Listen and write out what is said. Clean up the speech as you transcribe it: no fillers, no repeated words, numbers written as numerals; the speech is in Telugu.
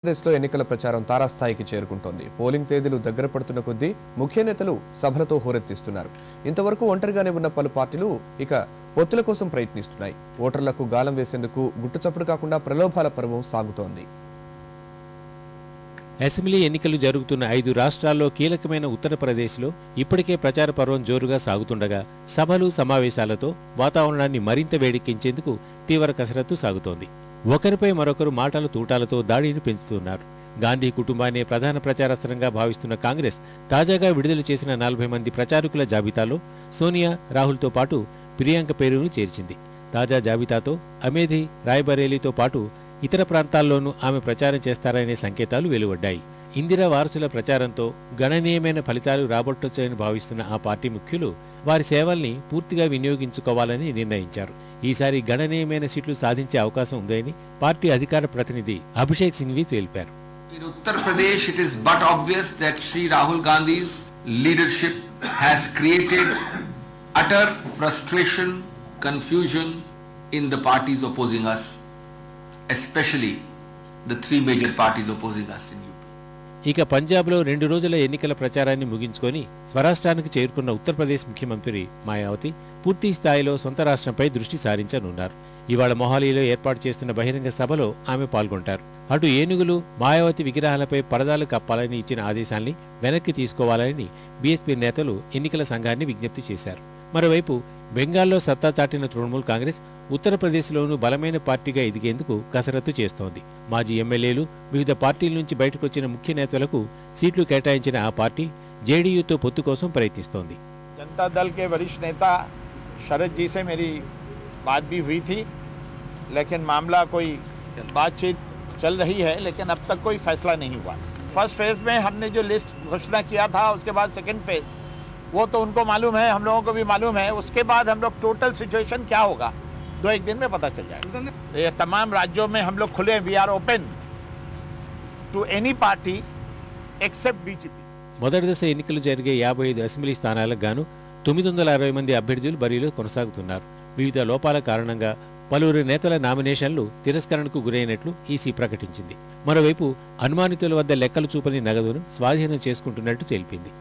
దేశంలో ఎన్నికల ప్రచారం తారాస్థాయికి చేరుకుంటోంది. పోలింగ్ తేదీలు దగ్గర పడుతున్న కొద్దీ ముఖ్య నేతలు సభలతో హోరెత్తిస్తున్నారు. ఇంతవరకు ఒంటరిగానే ఉన్న పలు పార్టీలు ఇక పొత్తుల కోసం ప్రయత్నిస్తున్నాయి. ఓటర్లకు గాలం వేసేందుకు గుట్టుచప్పుడు కాకుండా ప్రలోభాల పర్వం సాగుతోంది. అసెంబ్లీ ఎన్నికలు జరుగుతున్న 5 రాష్ట్రాల్లో కీలకమైన ఉత్తరప్రదేశ్లో ఇప్పటికే ప్రచార పర్వం జోరుగా సాగుతుండగా సభలు సమావేశాలతో వాతావరణాన్ని మరింత వేడెక్కించేందుకు తీవ్ర కసరత్తు సాగుతోంది. ఒకరిపై మరొకరు మాటల తూటాలతో దాడిని పెంచుతున్నారు. గాంధీ కుటుంబాన్ని ప్రధాన ప్రచారాస్త్రంగా భావిస్తున్న కాంగ్రెస్ తాజాగా విడుదల చేసిన 40 మంది ప్రచారకుల జాబితాలో సోనియా, రాహుల్తో పాటు ప్రియాంక పేరును చేర్చింది. తాజా జాబితాతో అమేథీ, రాయ్బరేలీతో పాటు ఇతర ప్రాంతాల్లోనూ ఆమె ప్రచారం చేస్తారనే సంకేతాలు వెలువడ్డాయి. ఇందిరా వారసుల ప్రచారంతో గణనీయమైన ఫలితాలు రాబట్టొచ్చని భావిస్తున్న ఆ పార్టీ ముఖ్యులు వారి సేవల్ని పూర్తిగా వినియోగించుకోవాలని నిర్ణయించారు. ఈసారి గణనీయమైన సీట్లు సాధించే అవకాశం ఉందని పార్టీ అధికార ప్రతినిధి అభిషేక్ సింఘ్వి తెలిపారు. In Uttar Pradesh, it is but obvious that Shri Rahul Gandhi's leadership has created utter frustration, confusion in the parties opposing us, especially the 3 major parties opposing us in UP. ఇక పంజాబ్లో 2 రోజుల ఎన్నికల ప్రచారాన్ని ముగించుకొని స్వరాష్ట్రానికి చేరుకున్న ఉత్తరప్రదేశ్ ముఖ్యమంత్రి మాయావతి పూర్తి స్థాయిలో సొంత రాష్ట్రంపై దృష్టి సారించనున్నారు. ఇవాళ మొహాలీలో ఏర్పాటు చేస్తున్న బహిరంగ సభలో ఆమె పాల్గొంటారు. అటు ఏనుగులు, మాయావతి విగ్రహాలపై పరదాలు కప్పాలని ఇచ్చిన ఆదేశాల్ని వెనక్కి తీసుకోవాలని బీఎస్పీ నేతలు ఎన్నికల సంఘాన్ని విజ్ఞప్తి చేశారు. మరోవైపు బెంగాల్లో సత్తా చాటిన తృణమూల్ కాంగ్రెస్ ఉత్తరప్రదేశ్లోనూ బలమైన పార్టీగా ఎదిగేందుకు కసరత్తు చేస్తోంది. మాజీ ఎమ్మెల్యేలు, వివిధ పార్టీల నుంచి బయటకొచ్చిన ముఖ్య నేతలకు సీట్లు కేటాయించిన ఆ పార్టీ జేడీయూతో పొత్తు కోసం ప్రయత్నిస్తోంది. जनता दल के वरिष्ठ नेता शरद जी से मेरी बात भी हुई थी, लेकिन मामला कोई बातचीत चल रही है, लेकिन अब तक कोई फैसला नहीं हुआ. फर्स्ट फेज में हमने जो लिस्ट घोषणा किया था, उसके बाद सेकंड फेज वो तो उनको मालूम है, हम लोगों को भी मालूम है. उसके बाद हम लोग टोटल सिचुएशन क्या होगा 2-1 दिन में पता चल जाएगा. ये तमाम राज्यों में हम लोग खुले, we are open to any party except BJP. మొదటి దశ ఎన్నికలు జరిగే 55 అసెంబ్లీ స్థానాలకు గాను 960 మంది అభ్యర్థులు బరిలో కొనసాగుతున్నారు. వివిధ లోపాల కారణంగా పలువురు నేతల నామినేషన్లు తిరస్కరణకు గురైనట్లు ఈసీ ప్రకటించింది. మరోవైపు అనుమానితుల వద్ద లెక్కలు చూపని నగదును స్వాధీనం చేసుకుంటున్నట్టు తెలిపింది.